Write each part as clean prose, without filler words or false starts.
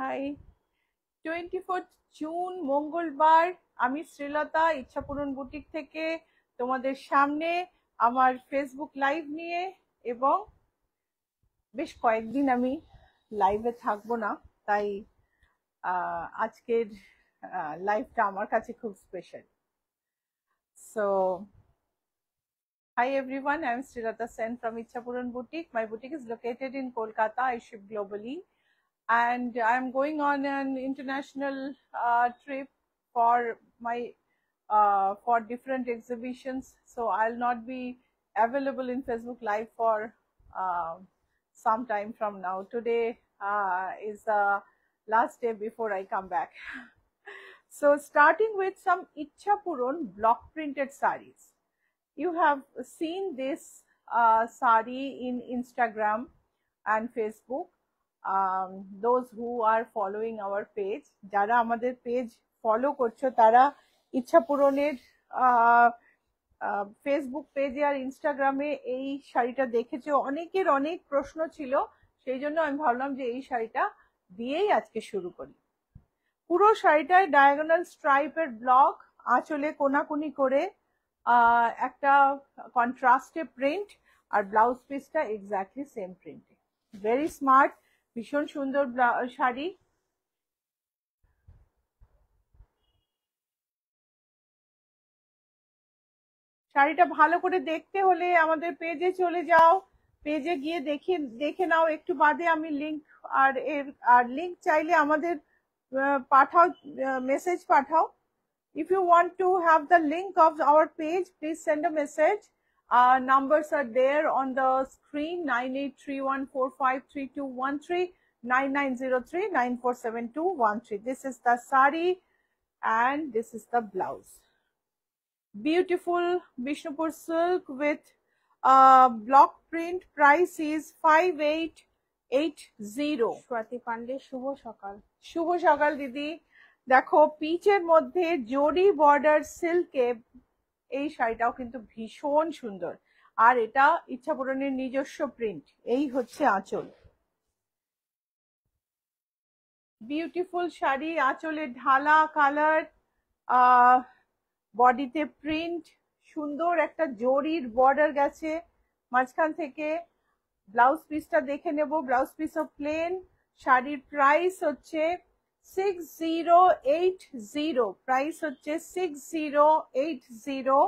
High 24 June মঙ্গলবার আমি শ্রীলতা ইচ্ছাপূরণ boutique থেকে তোমাদের সামনে আমার ফেসবুক লাইভ নিয়ে এবং বেশ কয়েকদিন আমি লাইভে থাকবো না, তাই আজকের লাইভটা আমার কাছে খুব special. So hi everyone, I'm Srilata Sen from Ichhapuran Boutique. My boutique is located in Kolkata. I ship globally and I'm going on an international trip for my for different exhibitions, so I'll not be available in Facebook Live for some time from now. Today is the last day before I come back. So starting with some Ichhapuran block printed sarees. You have seen this sari in Instagram and Facebook. Those who are following our page, jara amader page follow korcho tara ইচ্ছাপূরণের Facebook পেজে আর ইনস্টাগ্রামে এই শাড়িটা দেখেছো, অনেকের অনেক প্রশ্ন ছিল, সেই জন্য আমি ভাবলাম যে এই শাড়িটা দিয়েই আজকে শুরু করি। পুরো শাড়িটায় ডায়াগোনাল স্ট্রাইপের ব্লক, আঁচলে কোনাকুনি করে একটা কন্ট্রাস্টে প্রিন্ট, আর ব্লাউজ পিসটা এক্স্যাক্টলি সেম প্রিন্টে। ভেরি স্মার্ট, ভীষণ সুন্দর শাড়ি। শাড়িটা ভালো করে দেখতে হলে আমাদের পেজে চলে যাও, পেজে গিয়ে দেখে নাও। একটু বাদে আমি লিংক আর লিংক চাইলে আমাদের পাঠাও, মেসেজ পাঠাও। If you want to have the link of our page, please send a message. Numbers are there on the screen: 9831453213, 9903947213. This is the sari and this is the blouse. Beautiful Bishnupur silk with block print. Price is 5880. Swati Pandey, শুভ সকাল। শুভ সকাল দিদি। দেখো পিচের মধ্যে জরি border সিল্কে এই শাড়িটাও কিন্তু ভীষণ সুন্দর, আর এটা ইচ্ছাপূরণের নিজস্ব প্রিন্ট। এই হচ্ছে আঁচল, বিউটিফুল শাড়ি, আঁচলের ঢালা কালার, বডিতে প্রিন্ট, সুন্দর একটা জরির বর্ডার গেছে মাঝখান থেকে। ব্লাউজ পিসটা দেখে নেব। ব্লাউজ পিসও প্লেন। শাড়ির প্রাইস হচ্ছে 6080। প্রাইস হচ্ছে 6080।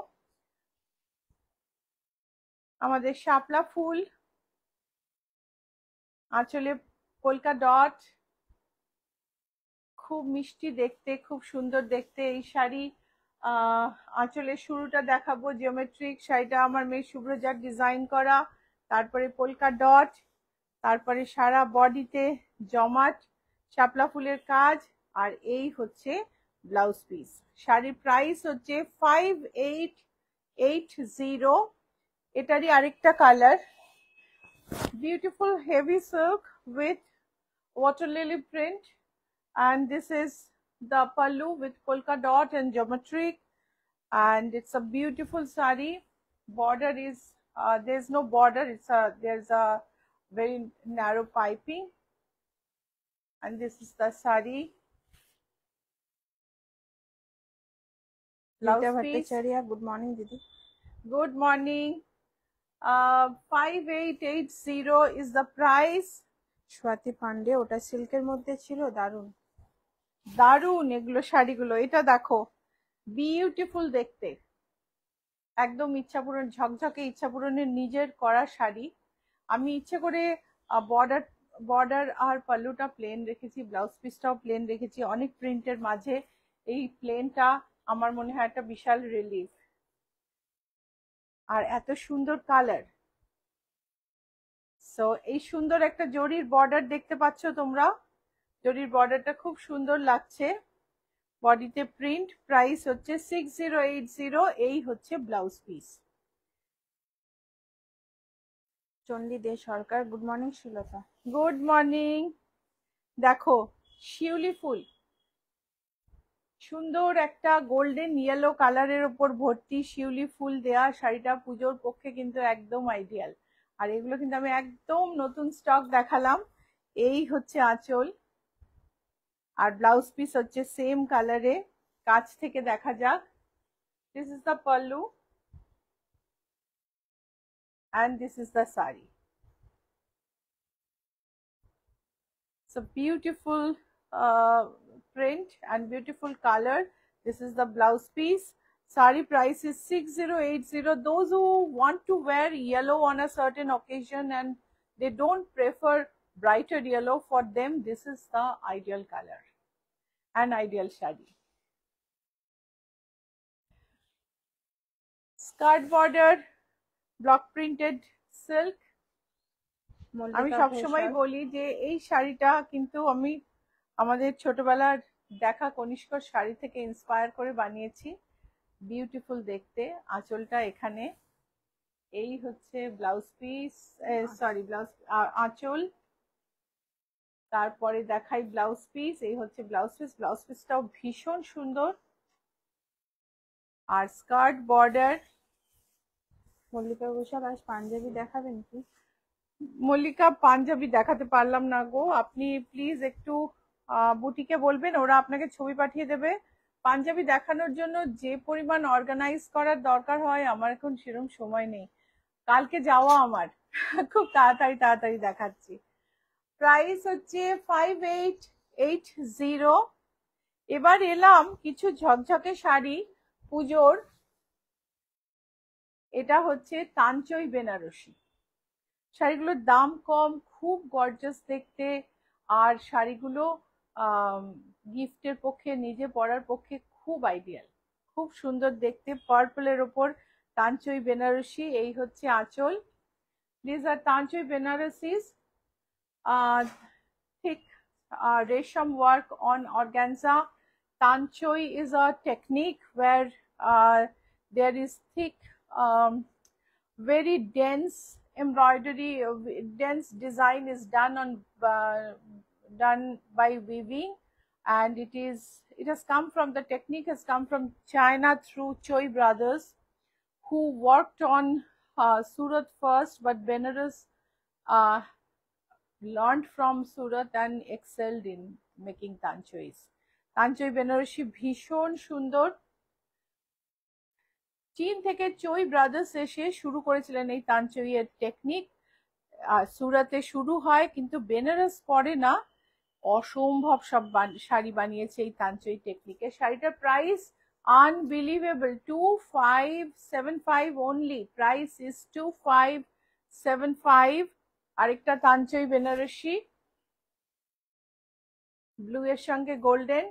আমাদের শাপলা ফুল, আঁচলে পোলকা ডট, খুব মিষ্টি দেখতে, খুব সুন্দর দেখতে এই শাড়ি। আঁচলের শুরুটা দেখাবো জিওমেট্রিক। শাড়িটা আমার মেয়ে শুভ্রজার ডিজাইন করা, তারপরে পোলকা ডট, তারপরে সারা বডিতে জমাট শাপলা ফুলের কাজ, আর এই হচ্ছে ব্লাউজ পিস। শাড়ির প্রাইস হচ্ছে 5880। এটারই আরেকটা colour, beautiful heavy silk with water lily print, and this is the pallu with polka dot and geometric, and it's a beautiful sari. Border is there's no border, there's a very narrow piping, and this is the sari. Blouse piece. Good morning didi. Good morning. 5880 is the price. Swati Pandey, ওটা সিল্কের মধ্যে ছিল, দারুন দারুন এগুলো শাড়িগুলো। এটা দেখো বিউটিফুল দেখতে, একদম ইচ্ছাপূরণ ঝকঝকে, ইচ্ছাপূরণের নিজের করা শাড়ি। আমি ইচ্ছে করে বর্ডার আর পাল্লুটা প্লেন রেখেছি, ব্লাউজ পিসটাও প্লেন রেখেছি। অনেক প্রিন্টের মাঝে এই প্লেনটা আমার মনে হয় একটা বিশাল রিলিফ, আর এত সুন্দর কালার। সো এই সুন্দর একটা জরির বর্ডার দেখতে পাচ্ছ তোমরা, জরির বর্ডারটা খুব সুন্দর লাগছে, বডিতে প্রিন্ট। প্রাইস হচ্ছে 6080। এই হচ্ছে blouse piece. Chandi De Sarkar, good morning Srilata. Good morning. দেখো শিউলি ফুল, সুন্দর একটা গোল্ডেন ইয়েলো কালারের ওপর ভর্তি শিউলি ফুল দেয়া শাড়িটা পুজোর পক্ষে কিন্তু একদম আইডিয়াল। আর এগুলো কিন্তু আমি একদম নতুন স্টক দেখালাম। এই হচ্ছে আঁচল, আর ব্লাউজ পিস হচ্ছে সেম কালারে, কাছ থেকে দেখা যাক। This is the pallu and this is the sari. It's a beautiful print and beautiful color. This is the blouse piece. Sari price is 6080. Those who want to wear yellow on a certain occasion and they don't prefer brighter yellow, for them this is the ideal color and ideal shadi. Skirt border, block printed silk. আমি সবসময় বলি যে এই শাড়িটা কিন্তু আমি আমাদের ছোটবেলার দেখা কনিষ্কর শাড়ি থেকে ইন্সপায়ার করে বানিয়েছি। বিউটিফুল দেখতে। আঁচলটা এখানে, এই হচ্ছে ব্লাউজ পিস, সরি ব্লাউজ আঁচল, তারপরে দেখাই ব্লাউজ পিস। এই হচ্ছে ব্লাউজ পিস, ব্লাউজ পিসটাও ভীষণ সুন্দর। আর স্কার্ট বর্ডার। মল্লিকা ঘোষাল আজ পাঞ্জাবি দেখাবেন কি? মল্লিকা পাঞ্জাবি দেখাতে পারলাম না গো, আপনি প্লিজ একটু বুটিকে বলবেন, ওরা আপনাকে ছবি পাঠিয়ে দেবে। পাঞ্জাবি দেখানোর জন্য যে পরিমাণ অর্গানাইজ করার দরকার হয় আমার এখন সেরকম সময় নেই। কালকে যাওয়া আমার, খুব তাড়াতাড়ি তাড়াতাড়ি দেখাচ্ছি। প্রাইস হচ্ছে 5880। এবার এলাম কিছু ঝকঝকে শাড়ি পুজোর। এটা হচ্ছে তাঞ্চই বেনারসি। শাড়িগুলোর দাম কম, খুব গর্জাস দেখতে, আর শাড়িগুলো গিফটের পক্ষে, নিজে পরার পক্ষে খুব আইডিয়াল, খুব সুন্দর দেখতে। পার্পলের ওপর তাঞ্চই বেনারসি। এই হচ্ছে আঁচল। These are Tanchoi Benaresis, thick resham work on organza. Tanchoi is a technique where there is thick, very dense embroidery, dense design is done on done by weaving, and it has come from, the technique has come from China through Choi brothers, who worked on Surat first, but Benares learned from Surat and excelled in making Tanchois. Tanchoi Benareshi ভীষণ সুন্দর। চীন থেকে চই brothers এসে শুরু করেছিলেন এই তাঞ্চই এর technique. সুরাতে শুরু হয়, কিন্তু বেনারস পরে না, অসম্ভব সব শাড়ি বানিয়েছে এই তাঞ্চই টেকনিকে। শাড়িটার price unbelievable, 2575 only. Price is 2575. আরেকটা তাঞ্চই বেনারসি, ব্লু এর সঙ্গে গোল্ডেন।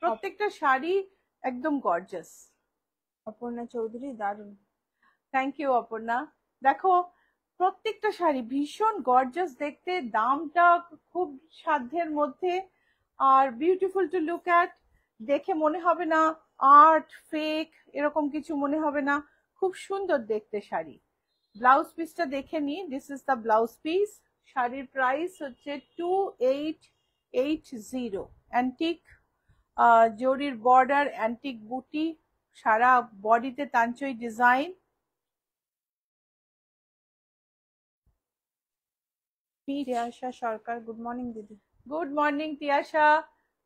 প্রত্যেকটা শাড়ি একদম গর্জাস। অপর্ণা চৌধুরী, দারুণ। Thank you Aparna. দেখো প্রত্যেকটা শাড়ি ভীষণ গর্জাস দেখতে, দামটা খুব সাধ্যের মধ্যে, আর বিউটিফুল টু লুক অ্যাট। দেখে মনে হবে না আর্ট, ফেক, এরকম কিছু মনে হবে না, খুব সুন্দর দেখতে শাড়ি। ব্লাউজ পিসটা দেখে নি, this is the blouse piece. শাড়ির প্রাইস হচ্ছে 2880। অ্যান্টিক জরির বর্ডার, অ্যান্টিক বুটি, সারা বডিতে তাঞ্চই ডিজাইন। তিয়াশা সরকার, গুড মর্নিং দিদি। গুড মর্নিং তিয়াশা,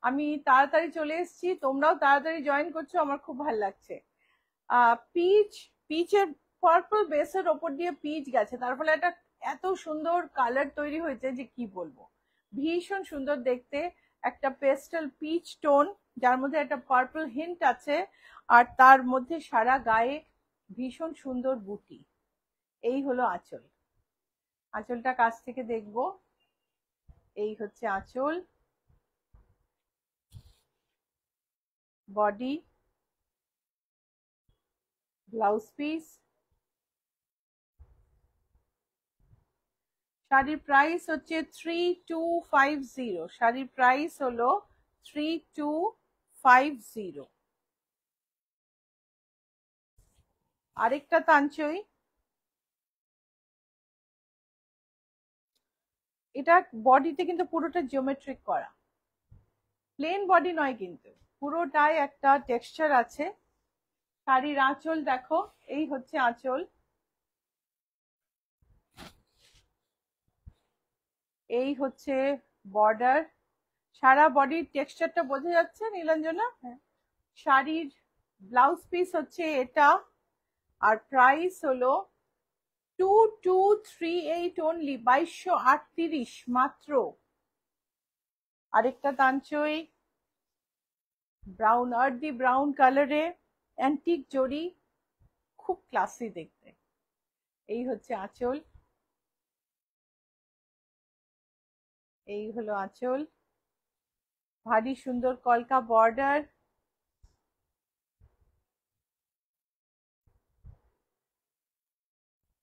আমি তাড়াতাড়ি চলে এসেছি, তোমরাও তাড়াতাড়ি জয়েন করছো, আমার খুব ভালো লাগছে। পিচের পার্পল বেসের ওপর দিয়ে পিচ গেছে, তার ফলে একটা এত সুন্দর কালার তৈরি হয়েছে যে কি বলবো, ভীষণ সুন্দর দেখতে। একটা পেস্টেল পিচ টোন, যার মধ্যে একটা পার্পল হিন্ট আছে, আর তার মধ্যে সারা গায়ে ভীষণ সুন্দর বুটি। এই হলো আঁচল। আঁচলটা কাছ থেকে দেখবো। এই হচ্ছে আঁচল, বডি, ব্লাউজ পিস। শাড়ির প্রাইস হচ্ছে 3250। শাড়ির প্রাইস হলো 3250। আরেকটা তাঞ্চই, এটা বডিতে কিন্তু পুরোটা জিওমেট্রিক করা, প্লেন বডি নয়, কিন্তু পুরোটাই একটা টেক্সচার আছে। শাড়ির আঁচল দেখো, এই হচ্ছে আঁচল, এই হচ্ছে বর্ডার। সারা বডির টেক্সচারটা বোঝা যাচ্ছে নীলাঞ্জনা? শাড়ির ব্লাউজ পিস হচ্ছে এটা, আর প্রাইস হলো 2238 অনলি, 2238 মাত্র। আরেকটা তাঞ্চই ব্রাউন, আর্দি ব্রাউন কালারে, অ্যান্টিক জরি, খুব ক্লাসি দেখতে। এই হচ্ছে আঁচল, এই হলো আঁচল, ভারী সুন্দর কলকা বর্ডার।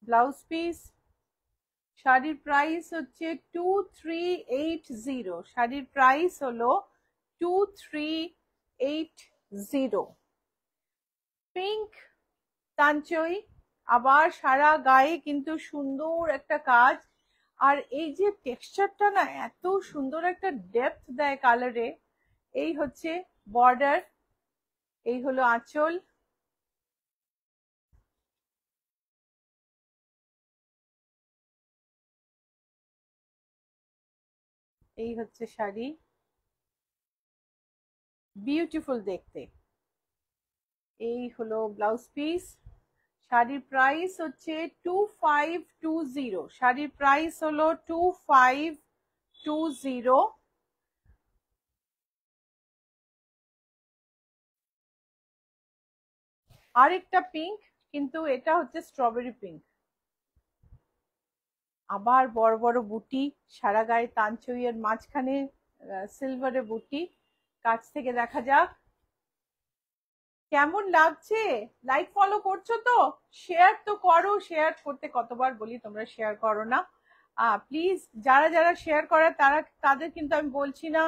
ব্লাউজ পিস, শাড়ির প্রাইস হচ্ছে 2380, শাড়ির প্রাইস হলো 2380। পিঙ্ক তাঞ্চই, আবার সারা গায়ে কিন্তু সুন্দর একটা কাজ, আর এই যে টেক্সচারটা না এত সুন্দর একটা ডেপথ দেয় কালারে। এই হচ্ছে বর্ডার, এই হলো আঁচল, এই হচ্ছে শাড়ি, বিউটিফুল দেখতে। এই হলো ব্লাউজ পিস, শাড়ির প্রাইস হচ্ছে 2520, শাড়ির প্রাইস হলো 2520। আরেকটা পিঙ্ক, কিন্তু এটা হচ্ছে স্ট্রবেরি পিঙ্ক, আবার বড় বড় বুটি, সারা গায়ে তাঞ্চইয়ের মাঝখানে সিলভারে বুটি। কাছ থেকে দেখা যাক কেমন লাগছে। লাইক ফলো করছো তো? শেয়ার তো করো, শেয়ার করতে কতবার বলি, তোমরা শেয়ার করো না প্লিজ। যারা যারা শেয়ার করার তাদের কিন্তু আমি বলছি না,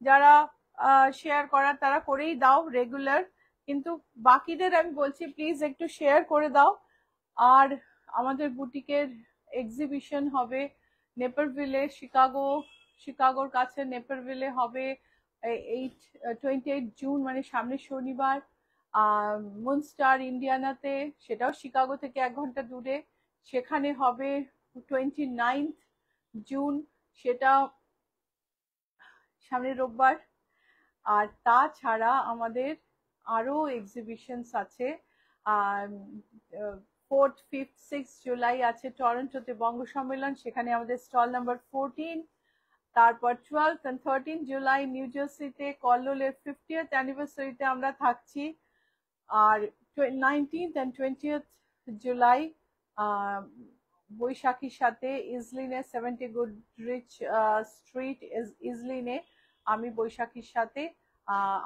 যারা শেয়ার করার তারা করেই দাও রেগুলার, কিন্তু বাকিদের আমি বলছি প্লিজ একটু শেয়ার করে দাও। আর আমাদের বুটিকের এক্সিবিশন হবে নেপারভিলে, শিকাগোর কাছে নেপারভিলে হবে 28 জুন, মানে সামনের শনিবার। মুনস্টার ইন্ডিয়ানাতে, সেটাও শিকাগো থেকে 1 ঘন্টা দূরে, সেখানে হবে 29 জুন, সেটা সামনের রোববার। আর তাছাড়া আমাদের আরো এক্সিবিশনস আছে। 4th, 5th, 6th জুলাই আছে টরন্টোতে বঙ্গ সম্মেলন, সেখানে আমাদের স্টল নাম্বার 14। তারপর 12th and 13th July new জার্সিতে কল্লোলের 50th অ্যানিভার্সারিতে আমরা থাকছি। আর 19th and 20th জুলাই বৈশাখীর সাথে ইজলিনে 70 গুডরিচ স্ট্রিট ইজলিনে আমি বৈশাখীর সাথে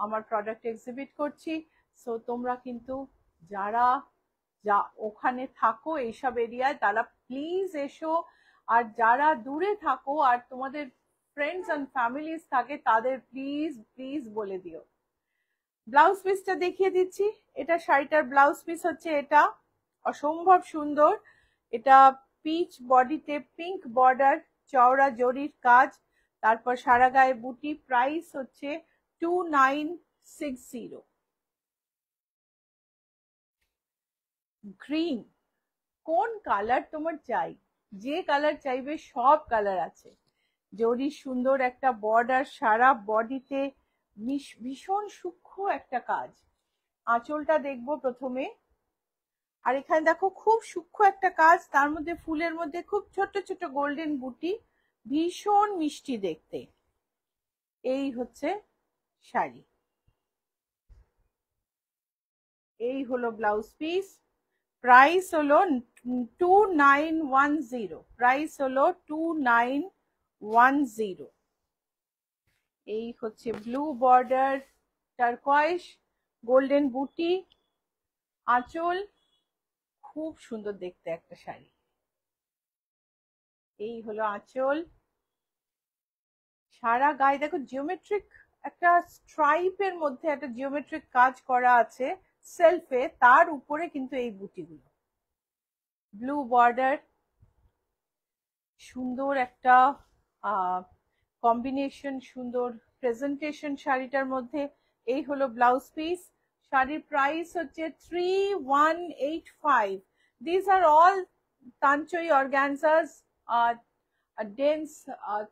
আমার প্রোডাক্ট এক্সিবিট করছি। সো তোমরা কিন্তু যারা ওখানে থাকো এইসব এরিয়ায়, তারা প্লিজ এসো। আর যারা দূরে থাকো আর তোমাদের ফ্রেন্ডস এন্ড ফ্যামিলিজ থাকে, তাদের প্লিজ প্লিজ বলে দিও। ব্লাউজ পিসটা দেখিয়ে দিচ্ছি। এটা শাড়িটার ব্লাউজ পিস হচ্ছে এটা, অসম্ভব সুন্দর। এটা পিচ বডিতে পিঙ্ক বর্ডার, চওড়া জরির কাজ, তারপর সারা গায়ে বুটি। প্রাইস হচ্ছে 2960। গ্রিন, কোন কালার তোমার চাই? যে কালার চাইবে সব কালার আছে। জরি সুন্দর একটা বর্ডার, সারা বডিতে ভীষণ সূক্ষ্ম একটা কাজ। আঁচলটা দেখবো প্রথমে, আর এখানে দেখো খুব সূক্ষ্ম একটা কাজ, তার মধ্যে ফুলের মধ্যে খুব ছোট ছোট গোল্ডেন বুটি, ভীষণ মিষ্টি দেখতে। এই হচ্ছে শাড়ি, এই হলো ব্লাউজ পিস। প্রাইস হলো 2910, প্রাইস হলো 2910। এই হচ্ছে ব্লু বর্ডার, টারকয়েস, গোল্ডেন বুটি, আঁচল, খুব সুন্দর দেখতে একটা শাড়ি। এই হলো আঁচল, সারা গায়ে দেখো জিওমেট্রিক একটা স্ট্রাইপের মধ্যে একটা জিওমেট্রিক কাজ করা আছে সেলফে, তার উপরে কিন্তু এই বুটিগুলো। ব্লু বর্ডার, সুন্দর একটা কম্বিনেশন, সুন্দর প্রেজেন্টেশন শাড়িটার মধ্যে। এই হলো ব্লাউজ পিস, শাড়ির প্রাইস হচ্ছে 3185। This are all tanchoi organzas, a dense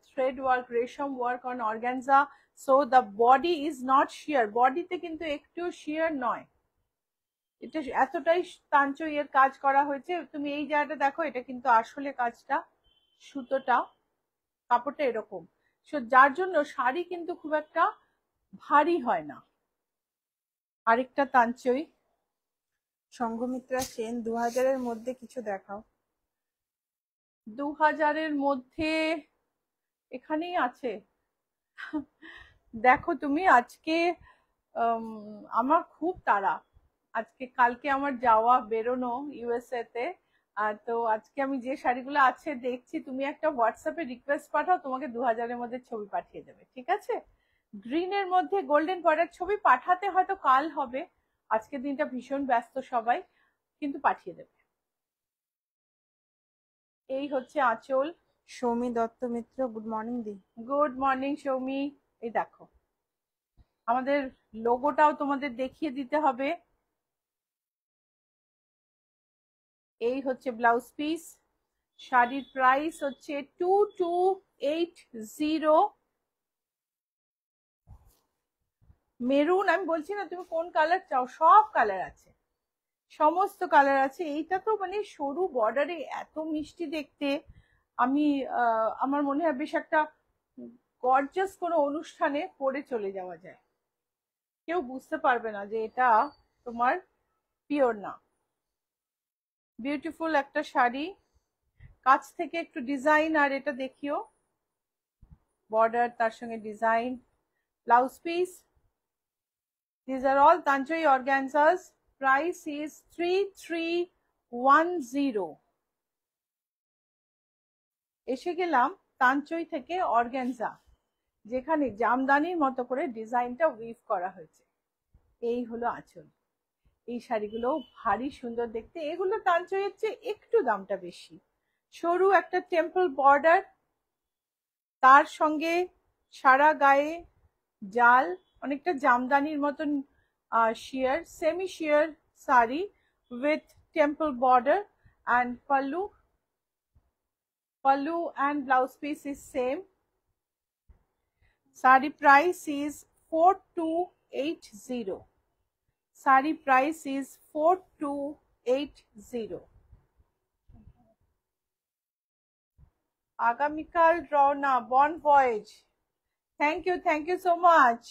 thread work, resham work on organza, so the body is not sheer. বডিতে কিন্তু একটু sheer নয়, এটা এতটাই তাঞ্চই এর কাজ করা হয়েছে। তুমি এই জায়গাটা দেখো, এটা কিন্তু আসলে কাজটা সুতোটা কাপড়টা এরকম, যার জন্য শাড়ি কিন্তু খুব একটা ভারী হয় না। আরেকটা তাঞ্চই সংঘমিত্রা সেন 2000-এর মধ্যে কিছু দেখাও। 2000-এর মধ্যে এখানেই আছে। দেখো তুমি, আজকে আমার খুব তাড়া, আজকে কালকে আমার যাওয়া বেরোনো ইউএসএ তে। তো আজকে আমি যে শাড়িগুলো আছে দেখছি, তুমি একটা হোয়াটসঅ্যাপে রিকোয়েস্ট পাঠাও, তোমাকে 2000-এর মধ্যে ছবি পাঠিয়ে দেবে, ঠিক আছে? গ্রিনের মধ্যে গোল্ডেন বর্ডার ছবি পাঠাতে হয়তো কাল হবে, আজকে দিনটা ভীষণ ব্যস্ত সবাই, কিন্তু পাঠিয়ে দেবে। এই হচ্ছে আঁচল। সৌমি দত্ত মিত্র, গুড মর্নিং দি। Good morning Soumi. এই দেখো, আমাদের লোগোটাও তোমাদের দেখিয়ে দিতে হবে। এই হচ্ছে ব্লাউজ পিস। শাড়ির প্রাইস হচ্ছে 2280। মেরুন, আমি বলছি না তুমি কোন কালার চাও, সব কালার আছে, সমস্ত কালার আছে। এইটা তো মানে সরু বর্ডারে এত মিষ্টি দেখতে, আমি আমার মনে হয় বেশ একটা গর্জাস কোনো অনুষ্ঠানে পরে চলে যাওয়া যায়, কেউ বুঝতে পারবে না যে এটা তোমার পিওর না। বিউটিফুল একটা শাড়ি, কাছ থেকে একটু ডিজাইন আর এটা দেখিও, বর্ডার তার সঙ্গে design. Blouse piece, these are all Tanchoi organzas. Price is 3310. এসে গেলাম তাঞ্চই থেকে অর্গানজা, যেখানে জামদানির মতো করে ডিজাইনটা উইভ করা হয়েছে। এই হলো আঁচল। এই শাড়িগুলো ভারী সুন্দর দেখতে, এগুলো তাঞ্চইয়ের চেয়ে একটু দামটা বেশি। সরু একটা টেম্পল বর্ডার, তার সঙ্গে সারা গায়ে জাল, অনেকটা জামদানির মতন sheer, semi sheer sari with temple border and pallu and blouse piece is same. Sari price is 4280. Sari price is 4280. আগামীকাল রওনা, bon voyage. Thank you so much.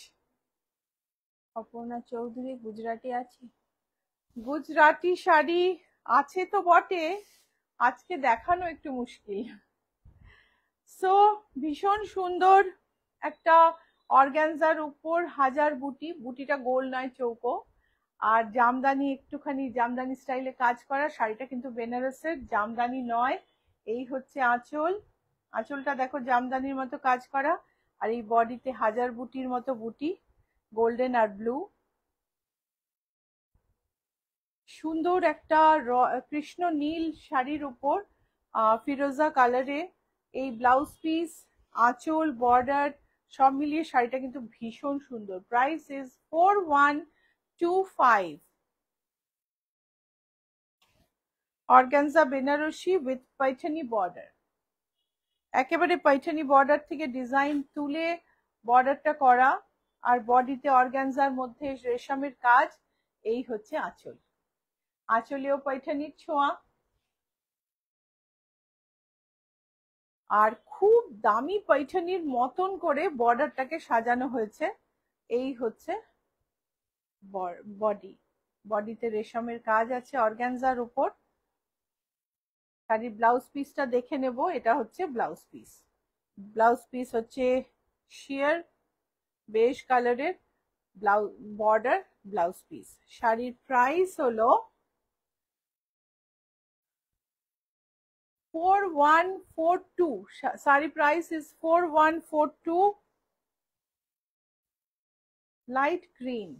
Aparna Chowdhury, Gujarati আছে? গুজরাটি শাড়ি আছে তো বটে, আজকে দেখানো একটু মুশকিল। সো ভীষণ সুন্দর একটা অর্গানজার উপর হাজার বুটি, বুটিটা গোল নয় চৌকো, আর জামদানি একটুখানি জামদানি স্টাইলে কাজ করা। শাড়িটা কিন্তু বেনারসের, জামদানি নয়। এই হচ্ছে আঁচল, আঁচলটা দেখো জামদানির মতো কাজ করা, আর এই বডিতে হাজার বুটির মতো বুটি, গোল্ডেন আর ব্লু। সুন্দর একটা কৃষ্ণ নীল শাড়ির উপর ফিরোজা কালারে এই ব্লাউজ পিস, আঁচল, বর্ডার সব মিলিয়ে শাড়িটা কিন্তু ভীষণ সুন্দর। Price is 4125। Organza Banarasi with Paithani border, একেবারে পাইঠানি বর্ডার থেকে ডিজাইন তুলে বর্ডারটা করা, আর বডিতে অর্গানজার মধ্যে রেশমের কাজ। এই হচ্ছে আঁচল, আঁচলেও পাইঠানির ছোঁয়া, আর খুব দামি পাইঠানির মতন করে বর্ডারটাকে সাজানো হয়েছে। এই হচ্ছে বডি, বডিতে রেশমের কাজ আছে অর্গানজার উপর। শাড়ির ব্লাউজ পিসটা দেখে নেব, এটা হচ্ছে ব্লাউজ পিস। ব্লাউজ পিস হচ্ছে শিয়ার বেশ কালারের বর্ডার ব্লাউজ পিস। শাড়ির প্রাইস হলো 4142। Sari price is 4142। Light green,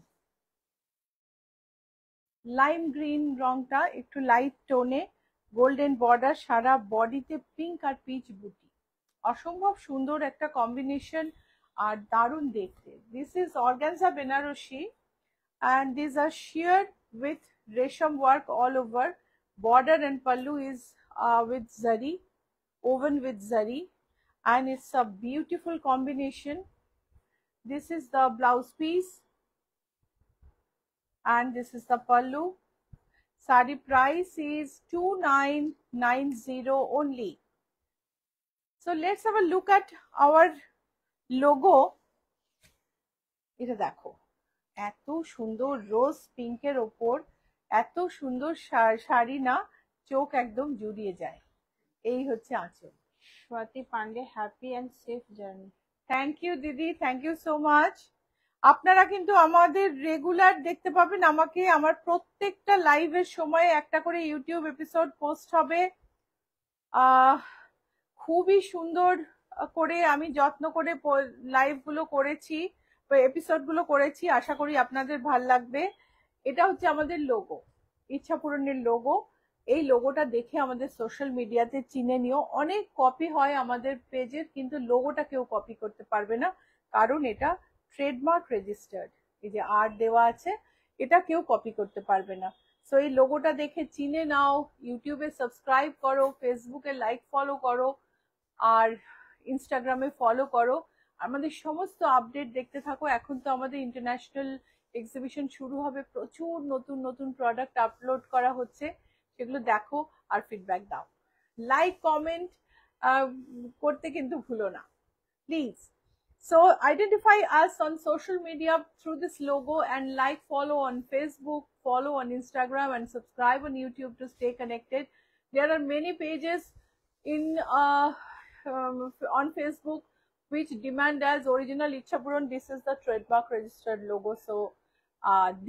lime green রংটা একটু লাইট টোনে, গোল্ডেন বর্ডার, সারা বডিতে পিঙ্ক আর পিচ বুটি, অসম্ভব সুন্দর একটা কম্বিনেশন আর দারুণ দেখতে। This is organza Banarasi and these are sheer with resham work all over. Border and pallu is with zari, woven with zari. and it's a beautiful combination. This is the blouse piece and this is the pallu. Sari price is 2990 only. So let's have a look at our logo. এটা দেখো, এত সুন্দর রোজ পিঙ্কের ওপর এত সুন্দর শাড়ি না, চোখ একদম জুড়িয়ে যায়। এই হচ্ছে আঁচল। Swati Pandey, happy and safe journey. Thank you দিদি, থ্যাংক ইউ সো মাচ। আপনারা কিন্তু আমাদের রেগুলার দেখতে পাবেন আমাকে, আমার প্রত্যেকটা লাইভের সময় একটা করে ইউটিউব এপিসোড পোস্ট হবে। খুবই সুন্দর করে আমি যত্ন করে লাইভগুলো করেছি, এপিসোডগুলো করেছি, আশা করি আপনাদের ভাল লাগবে। এটা হচ্ছে আমাদের লোগো, ইচ্ছা পূরণের লোগো। এই লোগোটা দেখে আমাদের সোশ্যাল মিডিয়াতে চিনে নিও। অনেক কপি হয় আমাদের পেজের, কিন্তু লোগোটা কেউ কপি করতে পারবে না, কারণ এটা ট্রেডমার্ক রেজিস্টার্ড। এই যে আর দেওয়া আছে, এটা কেউ কপি করতে পারবে না। সো এই লোগোটা দেখে চিনে নাও, ইউটিউবে সাবস্ক্রাইব করো, ফেসবুকে লাইক ফলো করো, আর ইনস্টাগ্রামে ফলো করো, আমাদের সমস্ত আপডেট দেখতে থাকো। এখন তো আমাদের ইন্টারন্যাশনাল এক্সিবিশন শুরু হবে, প্রচুর নতুন নতুন প্রোডাক্ট আপলোড করা হচ্ছে, সেগুলো দেখো আর ফিডব্যাক দাও। লাইক কমেন্ট করতে কিন্তু ভুলো না please. So identify us on social media through this logo and like, follow on Facebook, follow on Instagram and subscribe on YouTube to stay connected. There are many pages in on Facebook which demand as original Ichha Puran. This is the trademark registered logo, so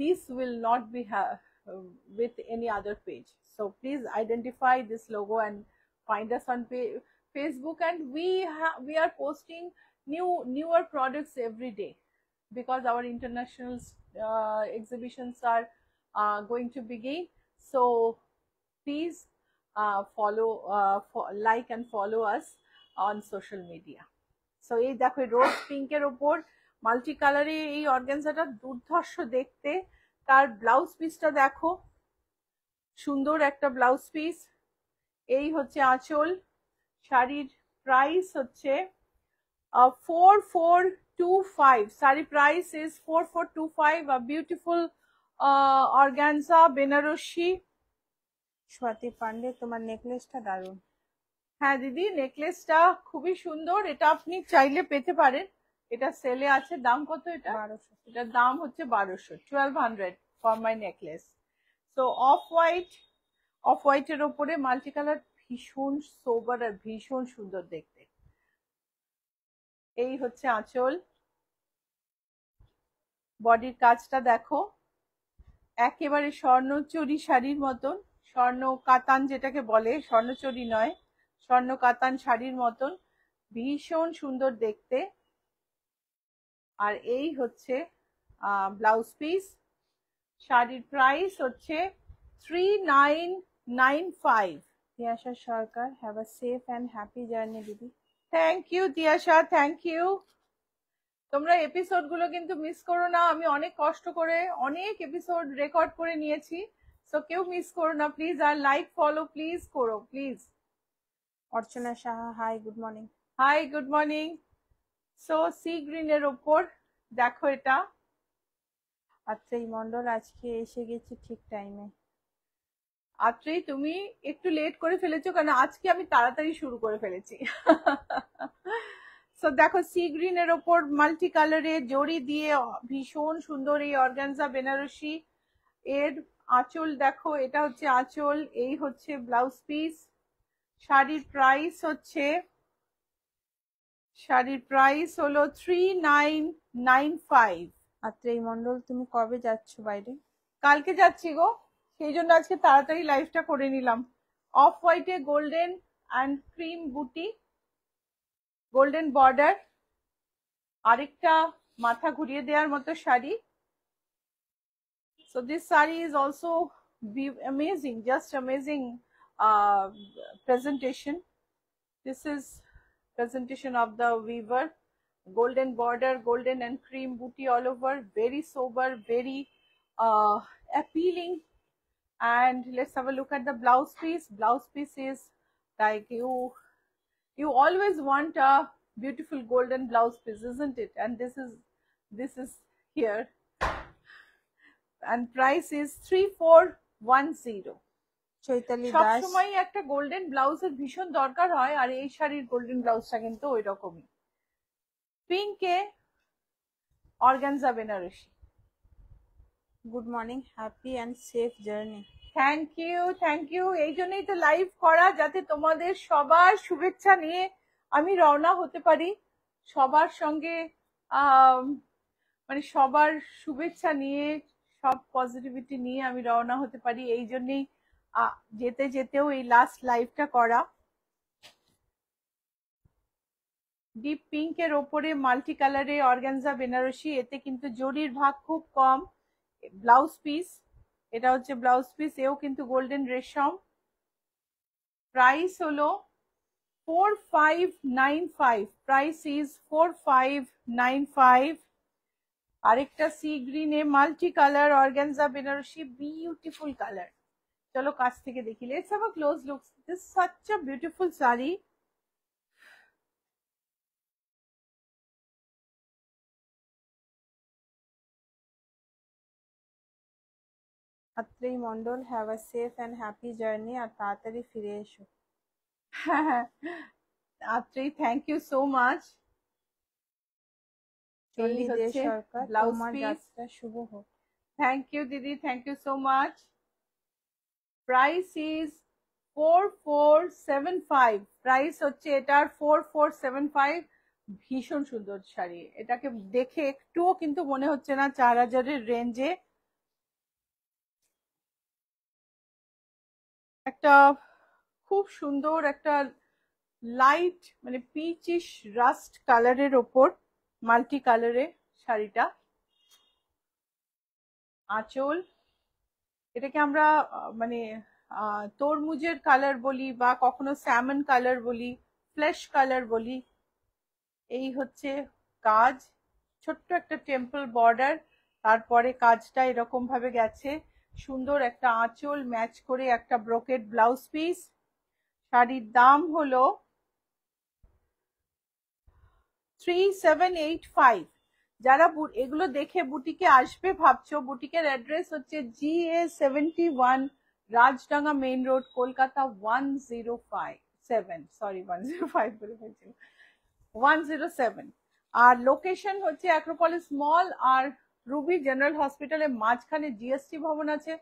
this will not be with any other page. So please identify this logo and find us on Facebook, and we are posting newer products every day because our international exhibitions are going to begin. So please follow, like and follow us on social media. So এই দেখো রোজ পিঙ্কের ওপর multi কালারে এই অর্গানজাটা দুর্ধর্ষ দেখতে। তার blouse পিসটা দেখো, সুন্দর একটা ব্লাউজ পিস। এই হচ্ছে আঁচল। শাড়ির প্রাইস হচ্ছে 4425. Sari price is 4425. A beautiful organza Benaroshi. Swati Pandey, তোমার নেকলেসটা দারুণ। হ্যাঁ দিদি, নেকলেসটা খুবই সুন্দর, এটা আপনি চাইলে পেতে পারেন। এটা সেলে আছে। দাম কত এটা? 1200। এটার দাম হচ্ছে 1200, 1200 for my necklace. So of হোয়াইটের ওপরে মাল্টি কালার, ভীষণ সোবার আর ভীষণ সুন্দর দেখতে। এই হচ্ছে আঁচল। বডির কাজটা দেখো, একেবারে স্বর্ণচুরি শাড়ির মতন, স্বর্ণ কাতান যেটাকে বলে, স্বর্ণচুরি নয়, স্বর্ণ কাতান শাড়ির মতন, ভীষণ সুন্দর দেখতে। আর এই হচ্ছে ব্লাউজ পিস। শাড়ির প্রাইস হচ্ছে 3995. Tiyasha Sarkar, have a safe and happy journey দিদি। Thank you Tiyasha, thank you. তোমরা এপিসোড গুলো কিন্তু মিস করো না, আমি অনেক কষ্ট করে অনেক এপিসোড রেকর্ড করে নিয়েছি, সো কেউ মিস করো না প্লিজ। আর লাইক ফলো প্লিজ করো please. Archana Saha, hi good morning. Hi good morning. So sea গ্রিনের ওপর দেখো এটা। আত্রেই মন্ডল, আজকে এসে গেছি ঠিক টাইমে। আত্রেই তুমি একটু লেট করে ফেলেছো, কারণ আজকে আমি তাড়াতাড়ি শুরু করে ফেলেছি। সো দেখো সি গ্রিনের ওপর মাল্টি কালারে জড়ি দিয়ে ভীষণ সুন্দর এই অর্গানজা বেনারসি। এর আঁচল দেখো, এটা হচ্ছে আঁচল, এই হচ্ছে ব্লাউজ পিস। শাড়ির প্রাইস হলো 3995। আত্রেই মন্ডল, তুমি কবে যাচ্ছ বাইরে? কালকে যাচ্ছি গো, সেই জন্য আজকে তাড়াতাড়ি লাইভটা করে নিলাম। অফ হোয়াইটে গোল্ডেন অ্যান্ড ক্রিম বুটি, গোল্ডেন বর্ডার, আরেকটা মাথা ঘুরিয়ে দেওয়ার মতো sari. So this saree is also amazing, just amazing presentation. This is presentation of the weaver. Golden border, golden and cream booty all over, very sober, very appealing. And let's have a look at the blouse piece. Blouse piece is like You always want a beautiful golden blouse piece, isn't it? And this is here, and price is 3410. Chaitali সব দাস। সময় একটা golden ব্লাউজের ভীষণ দরকার হয়, আর এই শাড়ির golden ব্লাউজটা কিন্তু ওই রকমই। পিঙ্কে organza Benarasi. Good morning, happy and safe journey. Thank you. এই জন্যই তো লাইভ করা, যাতে তোমাদের সবার শুভেচ্ছা নিয়ে আমি রওনা হতে পারি, সবার সঙ্গে মানে সবার শুভেচ্ছা নিয়ে, সব পজিটিভিটি নিয়ে আমি রওনা হতে পারি। এই জন্যই যেতে যেতেও এই লাস্ট লাইভটা করা। ডিপ পিঙ্কের ওপরে মাল্টি কালারে অর্গানজা বেনারসি, এতে কিন্তু জরির ভাগ খুব কম। ব্লাউজ পিস, এটা হচ্ছে ব্লাউজ পিস, এও কিন্তু গোল্ডেন রেশম। প্রাইস হলো 4595, প্রাইস ইজ 4595। আরেকটা সি গ্রিনে multi colour organza Benarasi, beautiful colour. চলো কাছ থেকে দেখি, let's have a close look. This such a beautiful sari. Atrei Mondal, have a safe and happy journey, আর তাড়াতাড়ি ফিরে এসো। Atrei, thank you so much. Chandi De Sarkar, তোমার যাত্রা শুভ হোক। থ্যাংক ইউ দিদি, thank you so much. Price is 4475, price হচ্ছে এটার 4475। ভীষণ সুন্দর শাড়ি, এটাকে দেখে একটুও কিন্তু মনে হচ্ছে না 4000-এর রেঞ্জে। একটা খুব সুন্দর একটা লাইট মানে পিচিশ রাস্ট কালারের ওপর মাল্টি কালারে শাড়িটা। আঁচল, এটাকে আমরা মানে তরমুজের কালার বলি, বা কখনো স্যামন কালার বলি, ফ্লেশ কালার বলি। এই হচ্ছে কাজ, ছোট্ট একটা টেম্পল বর্ডার, তারপরে কাজটা এরকম ভাবে গেছে। সুন্দর একটা আঁচল, ম্যাচ করে একটা ব্রোকেড ব্লাউজ পিস। শাড়ির দাম হলো 3785। যারা এগুলো দেখে বুটিকে আসবে ভাবছো, বুটিকের অ্যাড্রেস হচ্ছে GA71, Rajdanga main road, Kolkata 1057, sorry 105 বলে ফেলছিলাম, 107। আর লোকেশন হচ্ছে অ্যাক্রোপলিস মল আর রুবি জেনারেল হসপিটালের মাঝখানে জিএসটি ভবন আছে,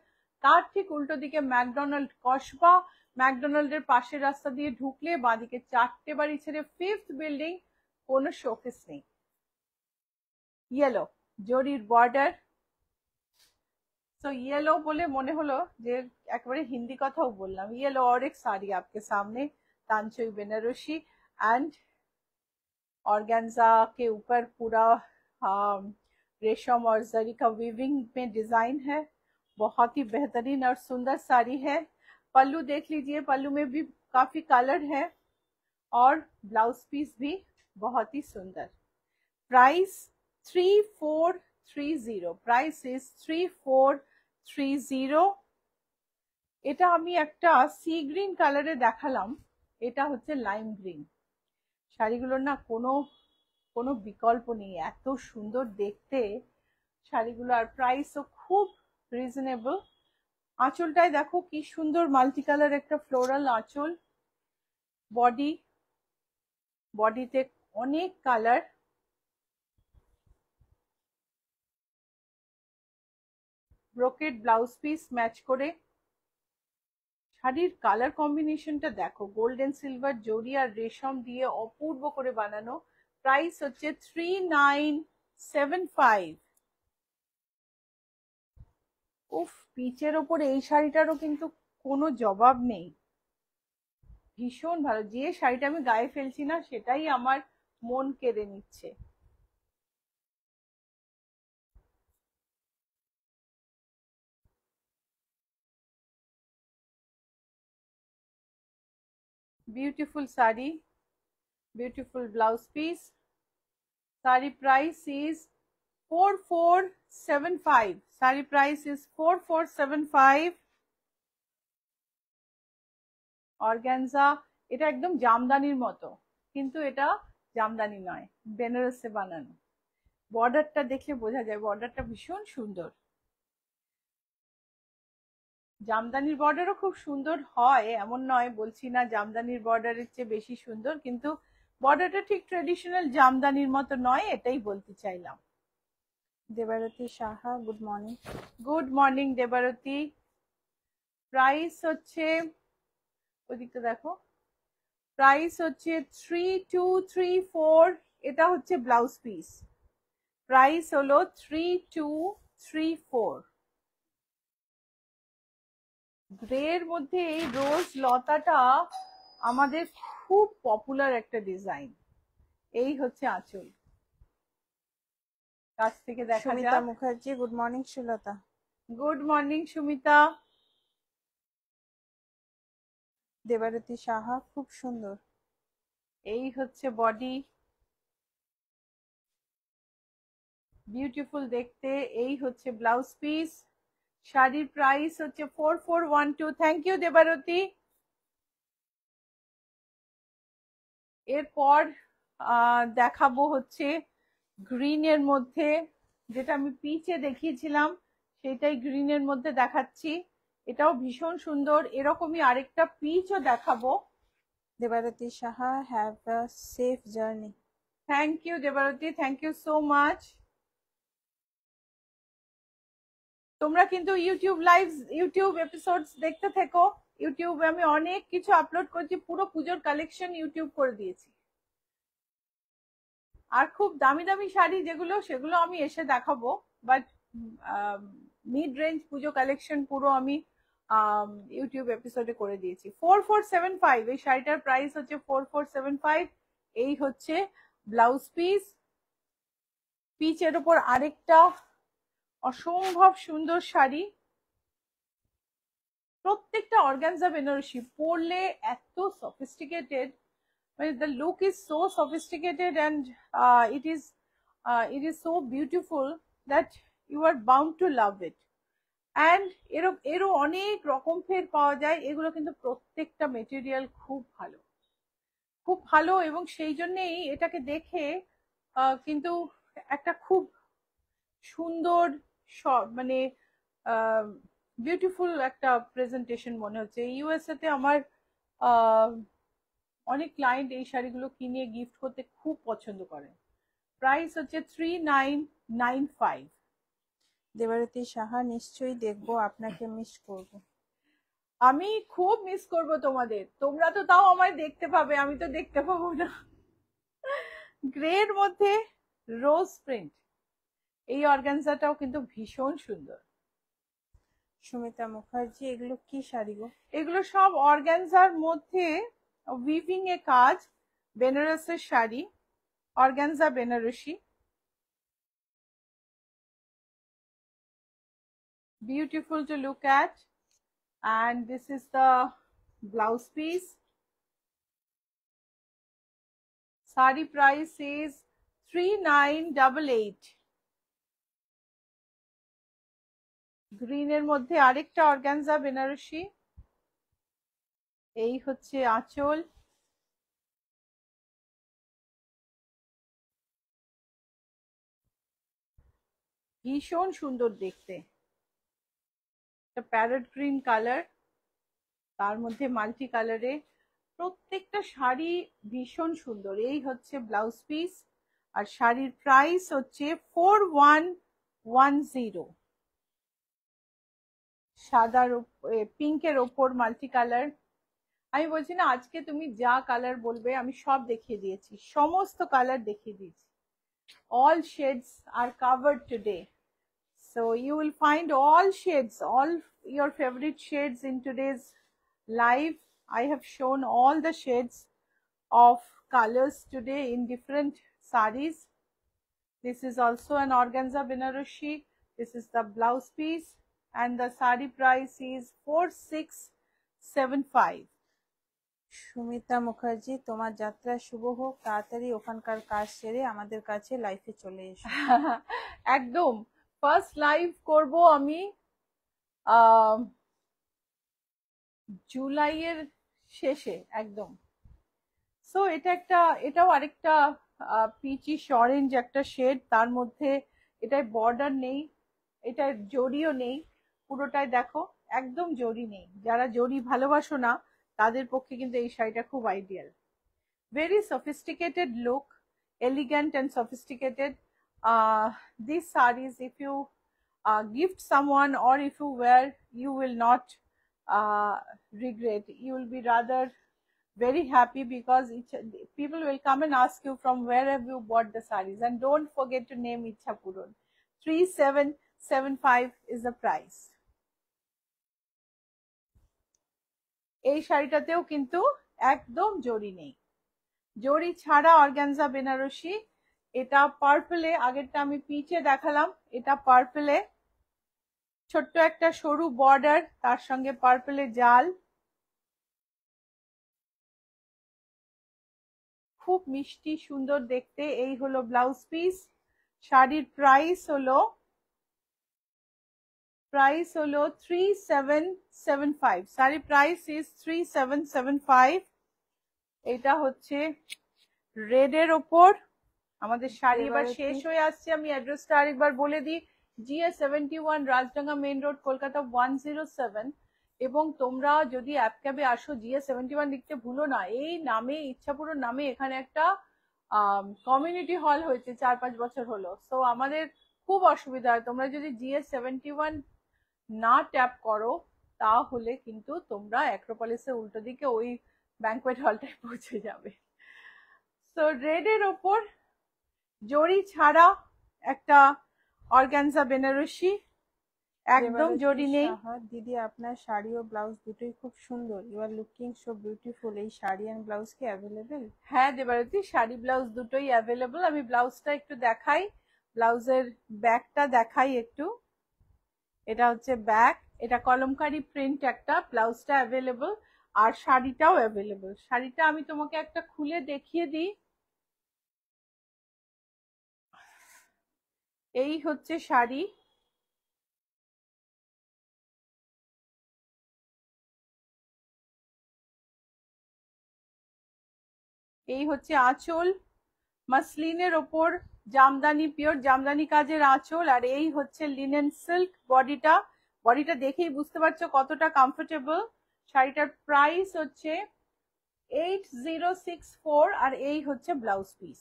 তার ঠিক উল্টো দিকে ম্যাকডোনাল্ড কসবা। ম্যাকডোনাল্ডের পাশের রাস্তা দিয়ে ঢুকলে বাঁদিকে 4টে বাড়ি ছেড়ে 5th বিল্ডিং, কোনো শোকেস নেই। ইয়েলো জরির বর্ডার। तो येलो बोले মনে হলো যে একবারে হিন্দি কথাও বললাম। येलो और एक साड़ी आपके सामने, तांचोई बेनारसी एंड ऑर्गेन्जा के ऊपर पूरा रेशम और जरी का वीविंग में डिजाइन है। बहुत ही बेहतरीन और सुंदर साड़ी है। पल्लू देख लीजिए, पल्लू में भी काफी कलर है, और ब्लाउज पीस भी बहुत ही सुंदर। Price 3430, price is 3430। এটা আমি একটা সি গ্রিন কালারে দেখালাম, এটা হচ্ছে লাইম গ্রিন। শাড়িগুলোর না কোনো বিকল্প নেই, এত সুন্দর দেখতে শাড়িগুলো, আর প্রাইসও খুব রিজনেবল। আঁচলটায় দেখো কি সুন্দর মাল্টি কালার একটা ফ্লোরাল আঁচল। বডিতে অনেক colour. Brocade blouse piece match করে। শাড়ির কালার কম্বিনেশনটা দেখো, গোল্ডেন সিলভার জরি আর রেশম দিয়ে অপূর্ব করে বানানো। প্রাইস হচ্ছে 3975। উফ, পিচের ওপরে এই শাড়িটারও কিন্তু কোনো জবাব নেই, ভীষণ ভালো। যে শাড়িটা আমি গায়ে ফেলছি না সেটাই আমার মন কেড়ে নিচ্ছে। Beautiful sari, beautiful blouse piece. Sari price is 4475. Sari price is 4475. Organza, এটা একদম জামদানির মতো, কিন্তু এটা জামদানি নয়, বেনারসে বানানো। বর্ডারটা দেখলে বোঝা যায়, বর্ডারটা ভীষণ সুন্দর। জামদানির বর্ডারও খুব সুন্দর হয়, এমন নয়, বলছি না জামদানির বর্ডারের চেয়ে বেশি সুন্দর, কিন্তু বর্ডারটা ঠিক ট্রেডিশনাল জামদানির মতো নয়, এটাই বলতে চাইলাম। Debarati Saha, good morning. Good morning Debarati. Price হচ্ছে, ওদিকটা দেখো, প্রাইস হচ্ছে 3234। এটা হচ্ছে ব্লাউজ পিস, প্রাইস হলো 3234। গ্রের মধ্যে এই রোজ লতাটা আমাদের খুব পপুলার একটা ডিজাইন। এই হচ্ছে আঁচল, কাছ থেকে দেখা সুমিতা যাক। Mukherjee, good morning Srilata. Good morning Sumita. Debarati Saha, খুব সুন্দর। এই হচ্ছে বডি, বিউটিফুল দেখতে। এই হচ্ছে ব্লাউজ পিস। শাড়ির প্রাইস হচ্ছে 4412। Thank you Debarati. এরপর দেখাবো হচ্ছে গ্রিনের মধ্যে, যেটা আমি পিচে দেখিয়েছিলাম সেটাই গ্রিনের মধ্যে দেখাচ্ছি। এটাও ভীষণ সুন্দর। এরকমই আরেকটা পিচও দেখাবো। Debarati Saha, have a safe journey. Thank you Debarati, thank you so much. তোমরা কিন্তু ইউটিউব এপিসোডস দেখতে থেকো। ইউটিউবে আমি অনেক কিছু আপলোড করছি, পুরো পুজোর কালেকশন ইউটিউব করে দিয়েছি। আর খুব দামি দামি শাড়ি যেগুলো, সেগুলো আমি এসে দেখাবো, but mid range Puja collection পুরো আমি ইউটিউব এপিসোডে করে দিয়েছি। 4475 এই শাড়িটার প্রাইস হচ্ছে 4475। এই হচ্ছে ব্লাউজ পিস। পিচের ওপর আরেকটা অসম্ভব সুন্দর শাড়ি, প্রত্যেকটা অর্গানজা বেনারসি, পরলে এত সফিস্টিকেটেড, মানে the look is so sophisticated and it is so beautiful that you are bound to love it. And এরও অনেক রকম ফের পাওয়া যায়। এগুলো কিন্তু প্রত্যেকটা মেটেরিয়াল খুব ভালো, খুব ভালো, এবং সেই জন্যেই এটাকে দেখে কিন্তু একটা খুব সুন্দর মানে বিউটিফুল একটা প্রেজেন্টেশন মনে হচ্ছে। ইউএসএ তে আমার অনেক ক্লায়েন্ট এই শাড়িগুলো কিনে গিফট করতে খুব পছন্দ করেন। প্রাইস হচ্ছে 3995। দেবারতী সাহা, নিশ্চয়ই দেখবো, আপনাকে মিস করব। আমি খুব মিস করব তোমাদের, তোমরা তো তাও আমায় দেখতে পাবে, আমি তো দেখতে পাবো না। গ্রের মধ্যে রোজ প্রিন্ট, এই অর্গানজাটাও কিন্তু ভীষণ সুন্দর। সুমিতা মুখার্জি, এগুলো কি শাড়ি গো? এগুলো সব অর্গানজার মধ্যে উইভিং এ কাজ, বেনারসের sari, organza Banarasi. Beautiful to look at, and this is the blouse piece. Sari price is 3988. Green এর মধ্যে আরেকটা অর্গানজা বেনারসি। এই হচ্ছে আঁচল। ভীষণ সুন্দর দেখতে, প্যারট গ্রিন কালার, তার মধ্যে মাল্টি কালারে, প্রত্যেকটা শাড়ি ভীষণ সুন্দর। এই হচ্ছে ব্লাউজ পিস, আর শাড়ির প্রাইস হচ্ছে 4110। সাদার পিঙ্কের ওপর মাল্টি কালার। আমি বলছি না, আজকে তুমি যা কালার বলবে আমি সব দেখিয়ে দিয়েছি, সমস্ত কালার দেখিয়ে দিয়েছি। All shades are covered today, so you will find all shades, all your favorite shades in today's live. I have shown all the shades of colors today in different sarees. This is also an organza Banarasi. This is the blouse piece, and the saree price is 4675. Sumita Mukherjee, তোমার যাত্রা শুভ হোক, তাড়াতাড়ি ওখানকার কাজ সেরে আমাদের কাছে লাইফে চলে এসো। একদম ফার্স্ট লাইভ করব আমি জুলাইয়ের শেষে, একদম সো এটাও আরেকটা পিচিশ অরেঞ্জ একটা শেড, তার মধ্যে এটায় বর্ডার নেই, এটার জরিও নেই, পুরোটাই দেখো একদম জরি নেই। যারা জরি ভালোবাসো না তাদের পক্ষে কিন্তু এই শাড়িটা খুব ideal. Very sophisticated look, elegant and sophisticated. These sarees, if you gift someone or if you wear, you will not regret. You will be rather very happy because people will come and ask you from where have you bought the sarees. And don't forget to name Ichhapurun. 3775 is the price. এই শাড়িটাতেও কিন্তু একদম জরি নেই, জরি ছাড়া organza Banarasi. এটা পার্পলে, আগেরটা আমি পিচে দেখালাম, এটা পার্পলে ছোট্ট একটা সরু বর্ডার, তার সঙ্গে পার্পলে জাল, খুব মিষ্টি সুন্দর দেখতে। এই হলো ব্লাউজ পিস। শাড়ির প্রাইস হলো 3775। শাড়ির প্রাইস ইজ 3775। এটা হচ্ছে রেড এর ওপর। আমাদের শাড়ি এবার শেষ হয়ে আসছে, আমি অ্যাড্রেসটা আরেকবার বলে দিই। GA71 Rajdanga main road, Kolkata 107। এবং তোমরা যদি অ্যাপ ক্যাবে আসো, GA71 লিখতে ভুলো না। এই নামে, ইচ্ছাপুরন নামে, এখানে একটা কমিউনিটি হল হয়েছে 4-5 বছর হলো। সো আমাদের খুব অসুবিধা হয়, তোমরা যদি GA71 না ট্যাপ করো তাহলে কিন্তু তোমরা অ্যাক্রোপলিসের উল্টো দিকে ওই ব্যাংকোয়েট হলটায় পৌঁছে যাবে। সো রেড এর ওপর জরি ছাড়া একটা অর্গানজা বেনারসি, একদম জরি নেই। দিদি, আপনার শাড়ি ও ব্লাউজ দুটোই খুব সুন্দর। You are looking so beautiful. এই শাড়ি এন্ড ব্লাউজ কি অ্যাভেলেবেল? হ্যাঁ দেবারতী, শাড়ি ব্লাউজ দুটোই অ্যাভেলেবল। আমি ব্লাউজটা একটু দেখাই, ব্লাউজের ব্যাকটা দেখাই একটু। এটা হচ্ছে ব্যাক, এটা কলমকারি প্রিন্ট একটা। ব্লাউজটা অ্যাভেলেবল আর শাড়িটাও অ্যাভেলেবল। শাড়িটা আমি তোমাকে একটা খুলে দেখিয়ে দিই। এই হচ্ছে শাড়ি, এই হচ্ছে আঁচল, মাসলিনের ওপর জামদানি, পিওর জামদানি কাজের আঁচল। আর এই হচ্ছে লিনেন সিল্ক বডিটা। বডিটা দেখেই বুঝতে পারছো কতটা কমফোর্টেবল। শাড়িটার প্রাইস হচ্ছে 8064। আর এই হচ্ছে ব্লাউজ পিস।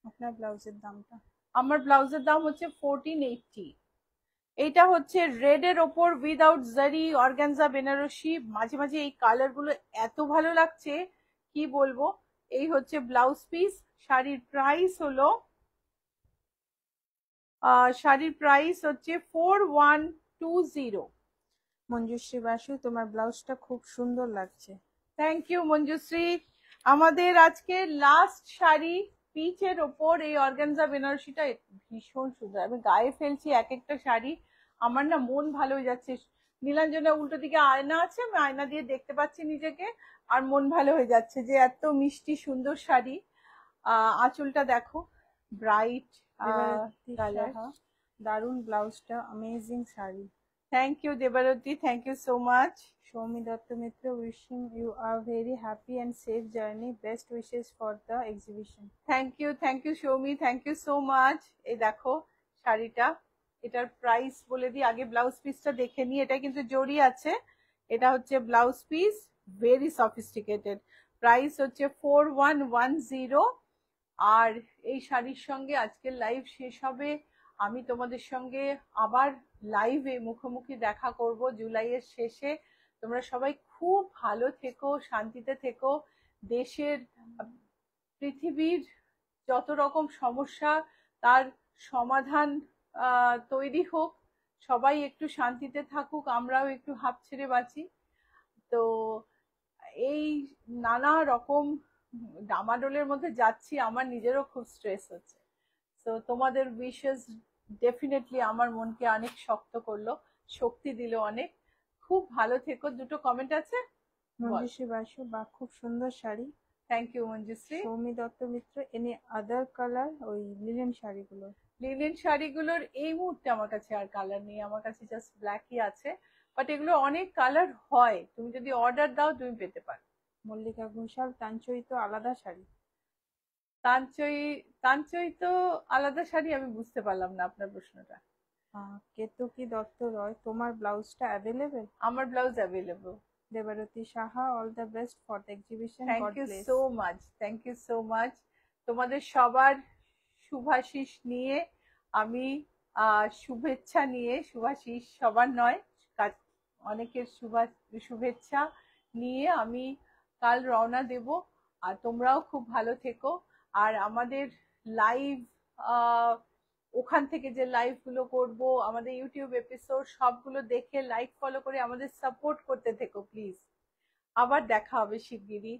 আপনার ব্লাউজের দামটা? আমার ব্লাউজের দাম হচ্ছে 1480। এইটা হচ্ছে রেড এর ওপর উইদাউট জারি অর্গানজা বেনারসি। মাঝে মাঝে এই কালার গুলো এত ভালো লাগছে কি বলবো। এই হচ্ছে ব্লাউজ পিস। শাড়ির প্রাইস হলো 4120। মঞ্জুশ্রী বাসু, তোমার ব্লাউজটা খুব সুন্দর লাগছে। Thank you Manjushree. আমাদের আজকে লাস্ট শাড়ি পিচের ওপর এই অর্গানজা বেনারসিটা ভীষণ সুন্দর। আমি গায়ে ফেলছি এক একটা শাড়ি, আমার না মন ভালো হয়ে যাচ্ছে। নীলাঞ্জনা উল্টো দিকে আয়না আছে, আমি আয়না দিয়ে দেখতে পাচ্ছি নিজেকে, আর মন ভালো হয়ে যাচ্ছে যে এত মিষ্টি সুন্দর শাড়ি। আঁচলটা দেখো, ব্রাইট কালার, দারুন ব্লাউজটা, amazing sari. Thank you Debarati, thank you so much. Soumi Dutta Mitra, wishing you a very happy and safe journey. Best wishes for the exhibition. Thank you Soumi, thank you so much. এই দেখো শাড়িটা, এটার প্রাইস বলে দিই, আগে ব্লাউজ পিসটা দেখে নিই। এটা কিন্তু জড়ি আছে। এটা হচ্ছে blouse piece, very sophisticated. Price হচ্ছে 4110। আর এই শাড়ির সঙ্গে আজকের লাইভ শেষ হবে। আমি তোমাদের সঙ্গে আবার লাইভে মুখোমুখি দেখা করব জুলাইয়ের শেষে। তোমরা সবাই খুব ভালো থেকো, শান্তিতে থেকো। দেশের, পৃথিবীর যত রকম সমস্যা তার সমাধান তৈরি হোক। সবাই একটু শান্তিতে থাকুক, আমরাও একটু হাঁপ ছেড়ে বাঁচি। তো এই নানা রকম ডামাডোলের মধ্যে যাচ্ছি, আমার নিজেরও খুব স্ট্রেস হচ্ছে। তো তোমাদের উইশেস ডেফিনেটলি আমার মনকে অনেক শক্ত করলো, শক্তি দিল অনেক। খুব ভালো থেকো। দুটো কমেন্ট আছে। মঞ্জুশ্রী বাসু, বা খুব সুন্দর sari. Thank you Manjushree. Soumi Dutta Mitra, any other colour? ওই লিনেন শাড়িগুলো, লিনেন শাড়িগুলোর এই মুহূর্তে আমার কাছে আর কালার নেই, আমার কাছে জাস্ট ব্ল্যাকই আছে। বাট এগুলো অনেক কালার হয়, তুমি যদি অর্ডার দাও তুমি পেতে পারো। মল্লিকা ঘোষাল, তাঞ্চই তো আলাদা শাড়ি। তাঞ্চই, তাঞ্চই তো আলাদা শাড়ি, আমি বুঝতে পারলাম না আপনার প্রশ্নটা। কেতকী দত্ত রয়, তোমার ব্লাউজটা অ্যাভেলেবেল। আমার blouse available. Debarati Saha, all the best for the exhibition, thank god you bless. So much, thank you so much. তোমাদের সবার শুভাশিস নিয়ে আমি, শুভেচ্ছা নিয়ে, শুভাশিস সবার নয়, অনেকের শুভেচ্ছা নিয়ে আমি কাল রওনা দেব। আর তোমরাও খুব ভালো থেকো। আর আমাদের লাইভ, ওখান থেকে যে লাইভ গুলো করবো, আমাদের ইউটিউব এপিসোড সবগুলো দেখে লাইক ফলো করে আমাদের সাপোর্ট করতে থেকো প্লিজ। আবার দেখা হবে শিগগিরই।